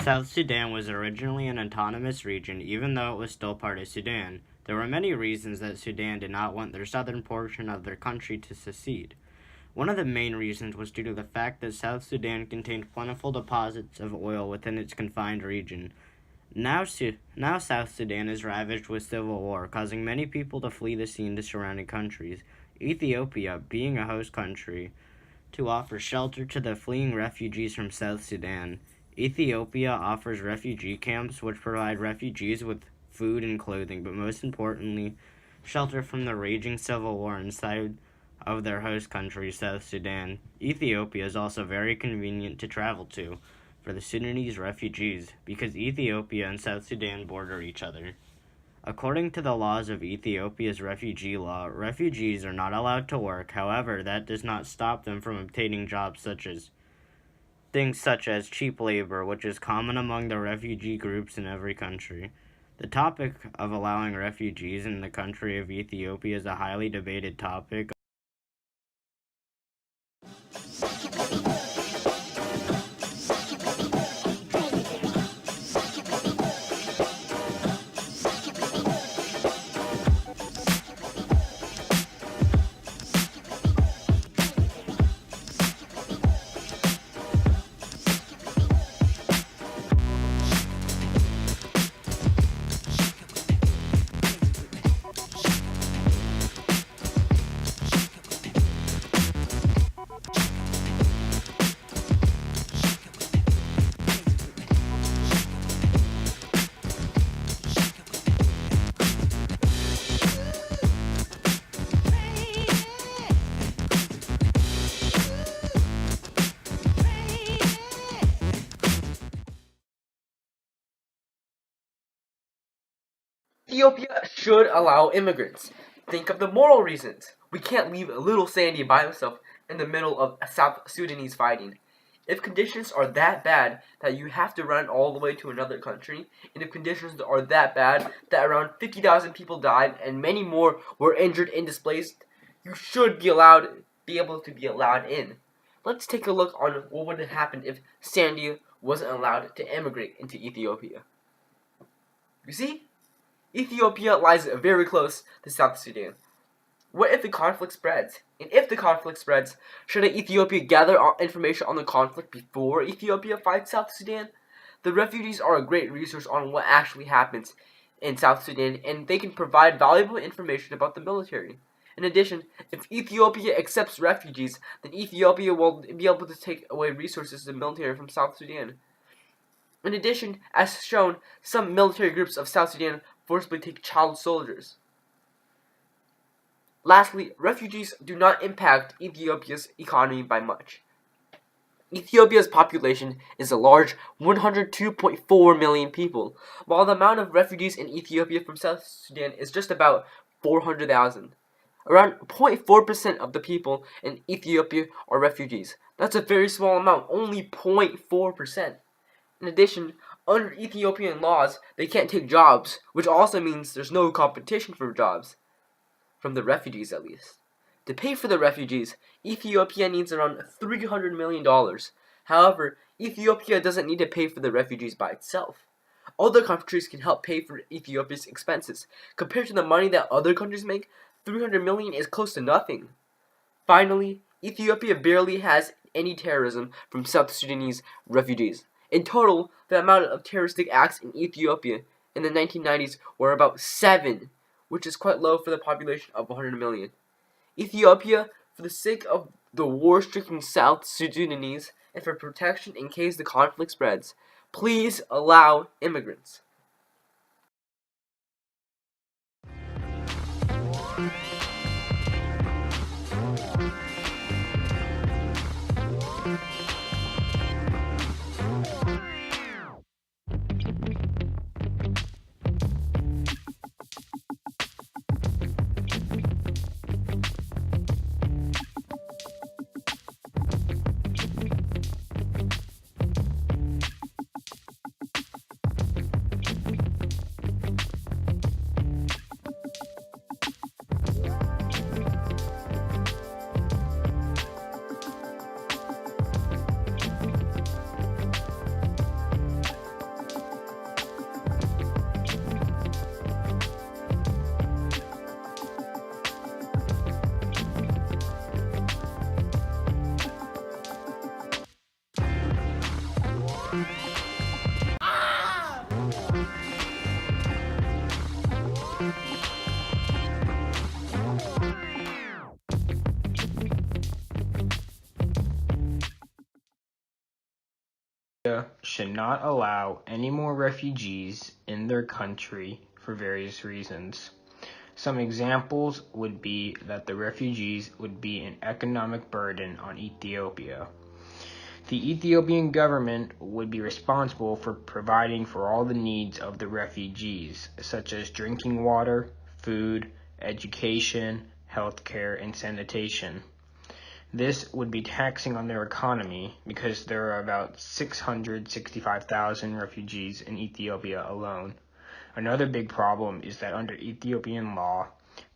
South Sudan was originally an autonomous region, even though it was still part of Sudan. There were many reasons that Sudan did not want their southern portion of their country to secede. One of the main reasons was due to the fact that South Sudan contained plentiful deposits of oil within its confined region. Now South Sudan is ravaged with civil war, causing many people to flee the scene to surrounding countries. Ethiopia, being a host country, to offer shelter to the fleeing refugees from South Sudan. Ethiopia offers refugee camps which provide refugees with food and clothing, but most importantly, shelter from the raging civil war inside of their host country, South Sudan. Ethiopia is also very convenient to travel to for the Sudanese refugees because Ethiopia and South Sudan border each other. According to the laws of Ethiopia's refugee law, refugees are not allowed to work. However, that does not stop them from obtaining jobs things such as cheap labor, which is common among the refugee groups in every country. The topic of allowing refugees in the country of Ethiopia is a highly debated topic. Ethiopia should allow immigrants. Think of the moral reasons. We can't leave a little Sandy by himself in the middle of South Sudanese fighting. If conditions are that bad that you have to run all the way to another country, and if conditions are that bad that around 50,000 people died and many more were injured and displaced, you should be able to be allowed in. Let's take a look on what would have happened if Sandy wasn't allowed to immigrate into Ethiopia. You see? Ethiopia lies very close to South Sudan. What if the conflict spreads? And if the conflict spreads, should Ethiopia gather information on the conflict before Ethiopia fights South Sudan? The refugees are a great resource on what actually happens in South Sudan, and they can provide valuable information about the military. In addition, if Ethiopia accepts refugees, then Ethiopia will be able to take away resources and military from South Sudan. In addition, as shown, some military groups of South Sudan forcibly take child soldiers. Lastly, refugees do not impact Ethiopia's economy by much. Ethiopia's population is a large 102.4 million people, while the amount of refugees in Ethiopia from South Sudan is just about 400,000. Around 0.4% of the people in Ethiopia are refugees. That's a very small amount, only 0.4%. In addition, under Ethiopian laws, they can't take jobs, which also means there's no competition for jobs. From the refugees, at least. To pay for the refugees, Ethiopia needs around $300 million. However, Ethiopia doesn't need to pay for the refugees by itself. Other countries can help pay for Ethiopia's expenses. Compared to the money that other countries make, $300 million is close to nothing. Finally, Ethiopia barely has any terrorism from South Sudanese refugees. In total, the amount of terroristic acts in Ethiopia in the 1990s were about 7, which is quite low for the population of 100 million. Ethiopia, for the sake of the war-stricken South Sudanese and for protection in case the conflict spreads, please allow immigrants. Ethiopia should not allow any more refugees in their country for various reasons. Some examples would be that the refugees would be an economic burden on Ethiopia. The Ethiopian government would be responsible for providing for all the needs of the refugees, such as drinking water, food, education, healthcare, and sanitation. This would be taxing on their economy because there are about 665,000 refugees in Ethiopia alone. Another big problem is that under Ethiopian law,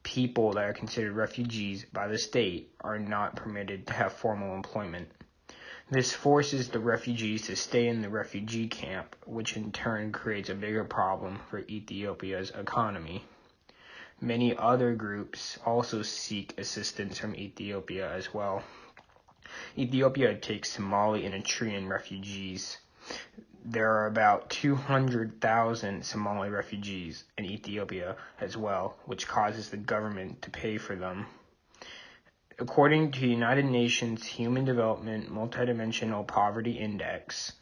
people that are considered refugees by the state are not permitted to have formal employment. This forces the refugees to stay in the refugee camp, which in turn creates a bigger problem for Ethiopia's economy. Many other groups also seek assistance from Ethiopia as well. Ethiopia takes Somali and Eritrean refugees. There are about 200,000 Somali refugees in Ethiopia as well, which causes the government to pay for them. According to the United Nations Human Development Multidimensional Poverty Index,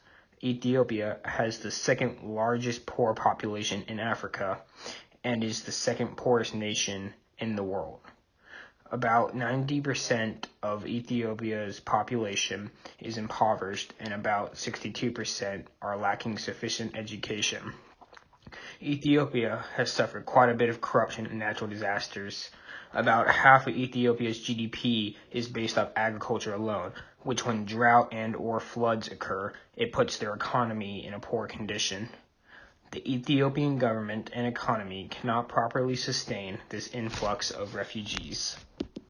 Ethiopia has the second largest poor population in Africa and is the second poorest nation in the world. About 90% of Ethiopia's population is impoverished and about 62% are lacking sufficient education. Ethiopia has suffered quite a bit of corruption and natural disasters. About half of Ethiopia's GDP is based off agriculture alone, which when drought and or floods occur, it puts their economy in a poor condition. The Ethiopian government and economy cannot properly sustain this influx of refugees.